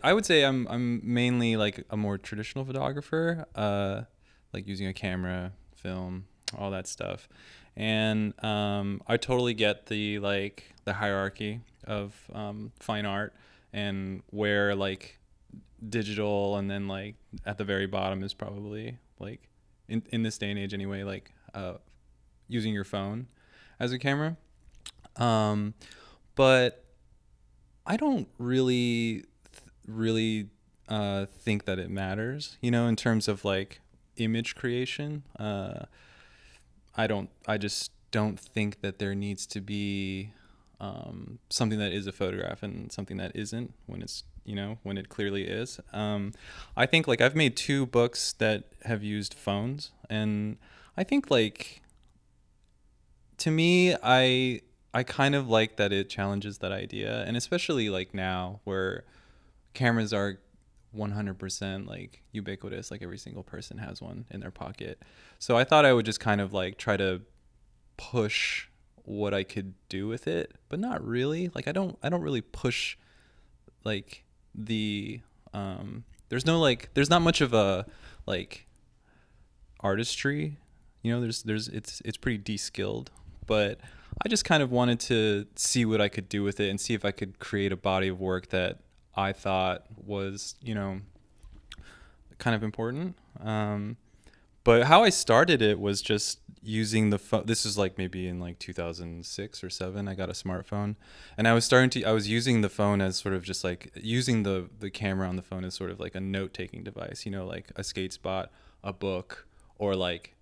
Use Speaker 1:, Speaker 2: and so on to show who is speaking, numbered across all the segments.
Speaker 1: I would say I'm mainly like a more traditional photographer, like using a camera, film, all that stuff. And I totally get the hierarchy of fine art, and where like digital, and then like at the very bottom is probably like in this day and age anyway, like using your phone as a camera. Um, but I don't really think that it matters, in terms of like image creation. I just don't think that there needs to be something that is a photograph and something that isn't, when it's, when it clearly is. I think like I've made two books that have used phones, and I think like, to me, I kind of like that it challenges that idea, and especially like now where cameras are 100% like ubiquitous, like every single person has one in their pocket. So I thought I would just kind of like try to push what I could do with it, but not really. Like I don't really push like the there's not much of a like artistry. It's pretty de-skilled, but I just kind of wanted to see what I could do with it and see if I could create a body of work that I thought was, kind of important. But how I started it was just using the phone. This is like maybe in like 2006 or 7. I got a smartphone, and I was using the phone as sort of just like using the camera on the phone as sort of like a note taking device. Like a skate spot, a book, or like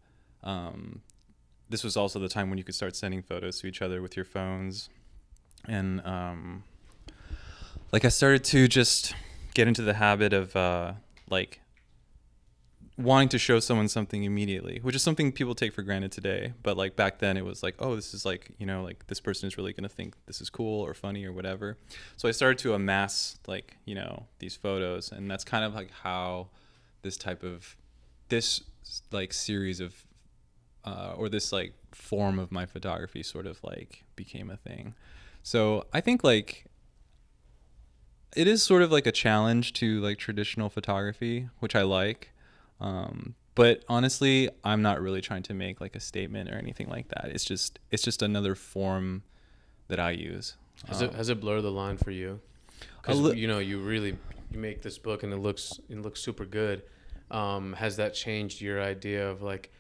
Speaker 1: this was also the time when you could start sending photos to each other with your phones. And like I started to just get into the habit of like wanting to show someone something immediately, which is something people take for granted today. But like back then it was like, oh, this is like, like this person is really going to think this is cool or funny or whatever. So I started to amass like, these photos, and that's kind of like how this type of this like series of or this like form of my photography sort of like became a thing. So I think like it is sort of like a challenge to like traditional photography, which I like. But honestly, I'm not really trying to make like a statement or anything like that. It's just another form that I use.
Speaker 2: Has it blurred the line for you?
Speaker 1: A
Speaker 2: Because
Speaker 1: li-
Speaker 2: you make this book and it looks super good. Has that changed your idea of like,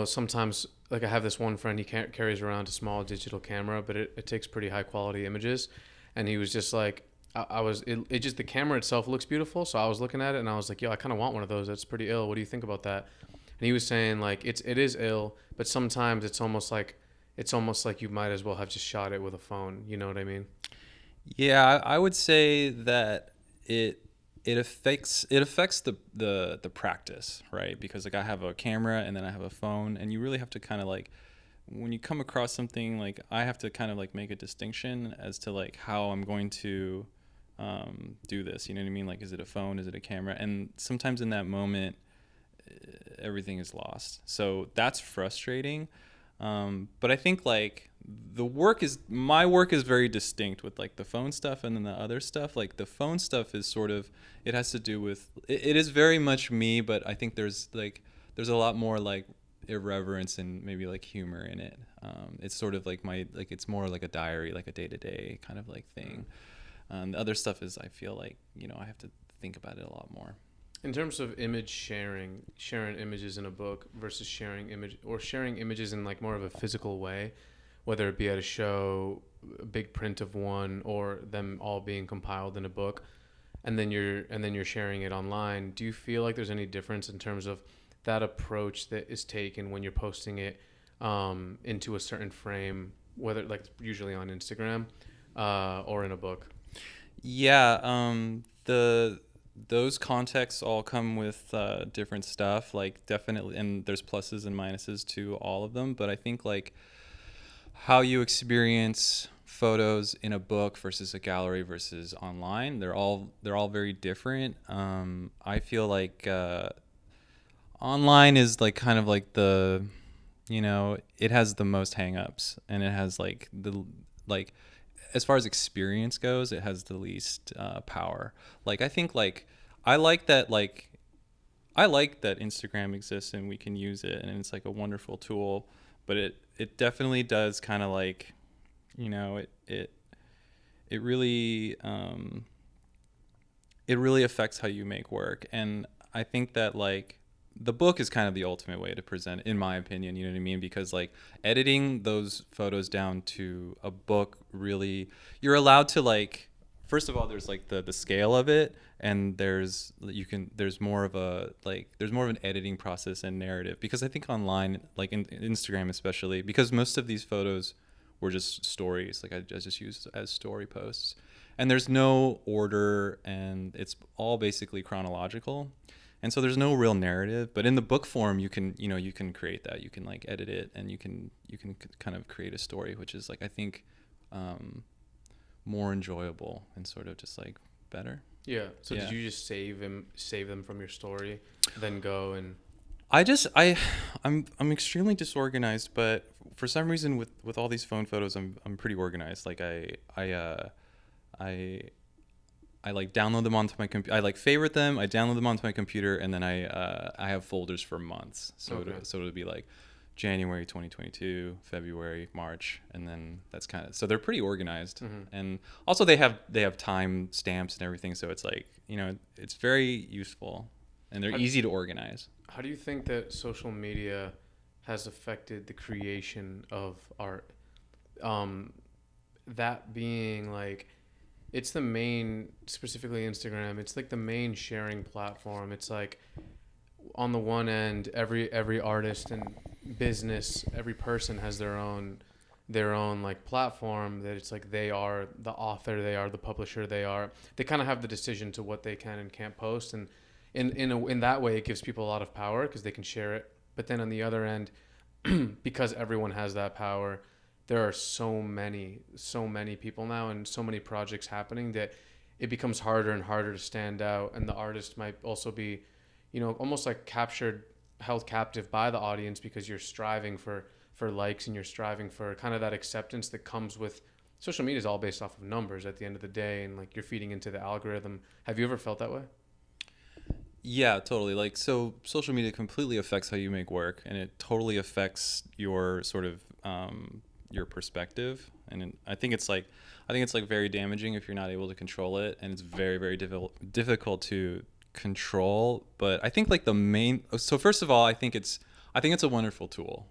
Speaker 2: sometimes like I have this one friend, he carries around a small digital camera, but it takes pretty high quality images, and he was just like, it just, the camera itself looks beautiful, so I was looking at it and I was like, yo, I kind of want one of those. That's pretty ill. What do you think about that? And he was saying like it is ill, but sometimes it's almost like you might as well have just shot it with a phone. You know what I mean?
Speaker 1: yeah, I would say that it it affects the practice, right? Because like I have a camera and then I have a phone, and you really have to kind of like, when you come across something, like I have to kind of like make a distinction as to like how I'm going to do this. You know what I mean? Like, is it a phone? Is it a camera? And sometimes in that moment, everything is lost. So that's frustrating. But I think like my work is very distinct with like the phone stuff, and then the other stuff. Like the phone stuff is sort of, it has to do with, it is very much me, but I think there's a lot more like irreverence and maybe like humor in it. It's sort of like it's more like a diary, like a day to day kind of like thing. The other stuff is, I feel like, I have to think about it a lot more.
Speaker 2: In terms of image sharing images in a book versus sharing images in like more of a physical way, whether it be at a show, a big print of one, or them all being compiled in a book, and then you're sharing it online. Do you feel like there's any difference in terms of that approach that is taken when you're posting it into a certain frame, whether like usually on Instagram or in a book?
Speaker 1: Yeah, the those contexts all come with different stuff, like definitely, and there's pluses and minuses to all of them. But I think like how you experience photos in a book versus a gallery versus online, they're all very different. I feel like online is like kind of like it has the most hangups, and it has like the like as far as experience goes, it has the least power. Like I think like I like that like I like that Instagram exists and we can use it and it's like a wonderful tool, but it definitely does kind of like, you know, it really it really affects how you make work. And I think that like the book is kind of the ultimate way to present it, in my opinion, you know what I mean? Because like editing those photos down to a book, really, you're allowed to like, first of all, there's like the scale of it, and there's more of a like there's more of an editing process and narrative, because I think online, like in Instagram especially, because most of these photos were just stories, like I just used as story posts, and there's no order, and it's all basically chronological, and so there's no real narrative. But in the book form, you can, you know, you can create that, you can like edit it, and you can kind of create a story, which is like, I think more enjoyable and sort of just like better.
Speaker 2: Yeah. So
Speaker 1: Yeah.
Speaker 2: did you just save them from your story, then go and?
Speaker 1: I'm extremely disorganized, but for some reason with all these phone photos, I'm pretty organized. Like I like download them onto my computer. I like favorite them. I download them onto my computer, and then I have folders for months. So
Speaker 2: Okay.
Speaker 1: it'll be like January 2022, February, March, and then that's kind of, so they're pretty organized.
Speaker 2: Mm-hmm.
Speaker 1: And also they have time stamps and everything, so it's like, you know, it's very useful, and they're easy to organize.
Speaker 2: How do you think that social media has affected the creation of art? That being like, it's the main, specifically Instagram, it's like the main sharing platform. It's like, on the one end, every artist and business, every person has their own like platform, that it's like they are the author, they are the publisher, they kind of have the decision to what they can and can't post, and in that way it gives people a lot of power because they can share it. But then on the other end, because everyone has that power, there are so many people now and so many projects happening that it becomes harder and harder to stand out, and the artist might also be, you know, almost like held captive by the audience, because you're striving for likes, and you're striving for kind of that acceptance that comes with social media. Is all based off of numbers at the end of the day, and like you're feeding into the algorithm. Have you ever felt that way?
Speaker 1: Yeah, totally. Like, so social media completely affects how you make work, and it totally affects your sort of your perspective. And I think it's like very damaging if you're not able to control it, and it's very, very difficult to control. But I think like so first of all, I think it's a wonderful tool,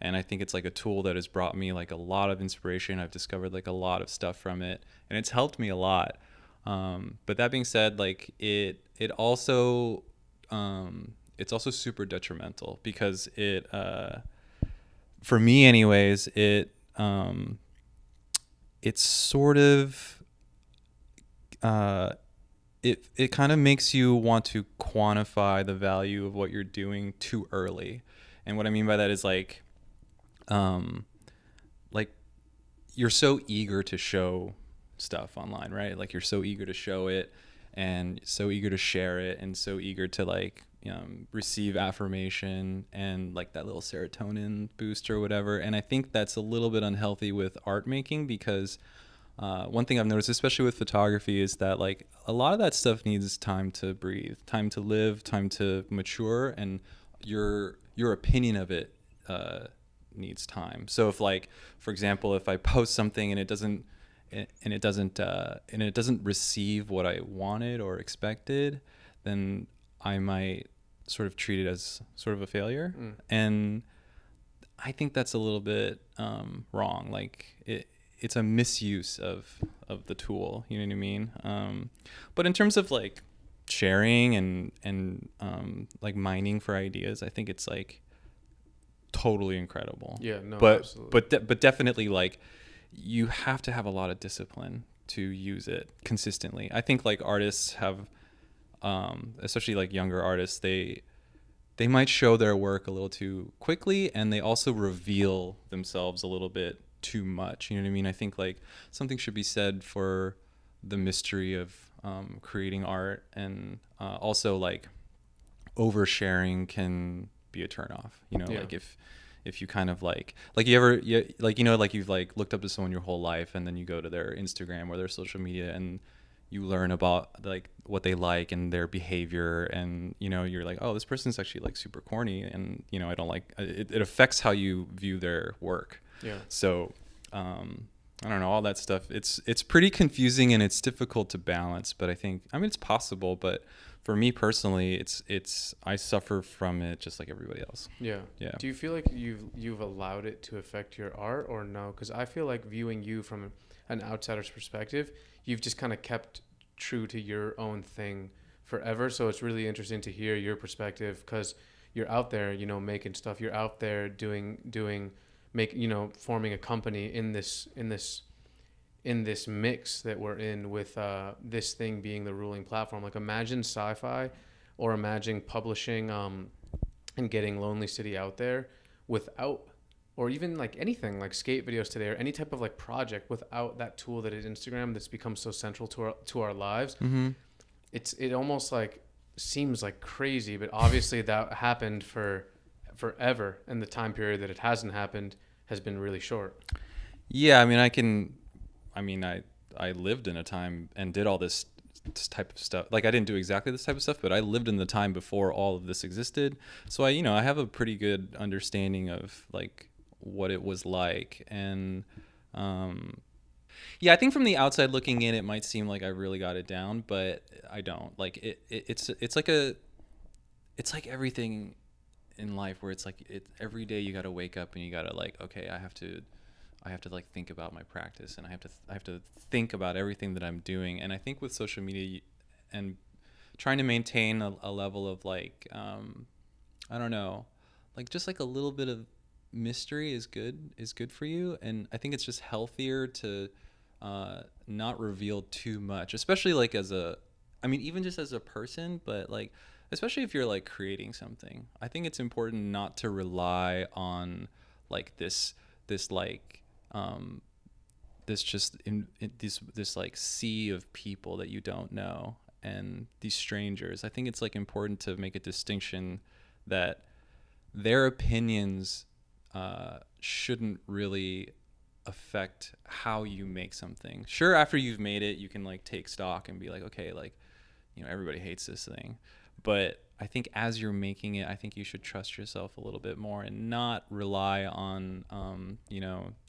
Speaker 1: and I think it's like a tool that has brought me like a lot of inspiration. I've discovered like a lot of stuff from it, and it's helped me a lot. But that being said, like it also it's also super detrimental, because for me anyways, it's sort of it kind of makes you want to quantify the value of what you're doing too early. And what I mean by that is like you're so eager to show stuff online, right? Like you're so eager to show it, and so eager to share it, and so eager to like receive affirmation and like that little serotonin boost or whatever. And I think that's a little bit unhealthy with art making, because one thing I've noticed, especially with photography, is that like a lot of that stuff needs time to breathe, time to live, time to mature, and your opinion of it needs time. So if like, for example, if I post something and it doesn't receive what I wanted or expected, then I might sort of treat it as sort of a failure. And I think that's a little bit wrong. Like it's a misuse of the tool, you know what I mean? But in terms of like sharing and like mining for ideas, I think it's like totally incredible.
Speaker 2: Yeah, no,
Speaker 1: but
Speaker 2: absolutely.
Speaker 1: but definitely like you have to have a lot of discipline to use it consistently. I think like artists have especially like younger artists, they might show their work a little too quickly, and they also reveal themselves a little bit too much, you know what I mean? I think like something should be said for the mystery of creating art, and also like oversharing can be a turnoff, you know?
Speaker 2: Yeah.
Speaker 1: Like if you kind of like you ever like you know like you've like looked up to someone your whole life and then you go to their Instagram or their social media and you learn about like what they like and their behavior, and you know you're like, oh, this person's actually like super corny, and you know I don't like it. It affects how you view their work.
Speaker 2: Yeah.
Speaker 1: So I don't know, all that stuff. It's pretty confusing and it's difficult to balance, but I mean it's possible, but for me personally, it's I suffer from it just like everybody else.
Speaker 2: Yeah.
Speaker 1: Yeah.
Speaker 2: Do you feel like you've allowed it to affect your art or no? Because I feel like viewing you from an outsider's perspective, you've just kind of kept true to your own thing forever. So it's really interesting to hear your perspective because you're out there, you know, making stuff. You're out there forming a company in this mix that we're in with this thing being the ruling platform. Like imagine sci-fi or imagine publishing and getting Lonely City out there without, or even like anything like skate videos today or any type of like project without that tool that is Instagram that's become so central to our lives.
Speaker 1: Mm-hmm.
Speaker 2: It almost like seems like crazy, but obviously that happened for forever, and the time period that it hasn't happened has been really short.
Speaker 1: Yeah, I mean, I lived in a time and did all this type of stuff. Like I didn't do exactly this type of stuff, but I lived in the time before all of this existed. So I have a pretty good understanding of like what it was like. And yeah, I think from the outside looking in, it might seem like I really got it down, but I don't. Like it's like everything in life where it's like every day you got to wake up and you got to like, okay, I have to like think about my practice, and I have to think about everything that I'm doing. And I think with social media and trying to maintain a level of like I don't know, like just like a little bit of mystery is good for you. And I think it's just healthier to not reveal too much, especially like even just as a person, but like especially if you're like creating something. I think it's important not to rely on like this like this like sea of people that you don't know and these strangers. I think it's like important to make a distinction that their opinions shouldn't really affect how you make something. Sure, after you've made it, you can like take stock and be like, okay, like, you know, everybody hates this thing. But I think as you're making it, I think you should trust yourself a little bit more and not rely on,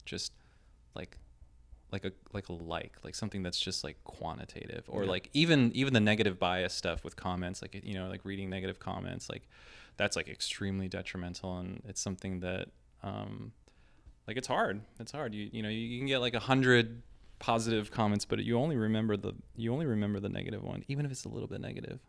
Speaker 1: just like like something that's just like quantitative, or like even the negative bias stuff with comments, like, you know, like reading negative comments, like that's like extremely detrimental. And it's something that, like it's hard. You know, you can get like 100 positive comments, but you only remember the negative one, even if it's a little bit negative.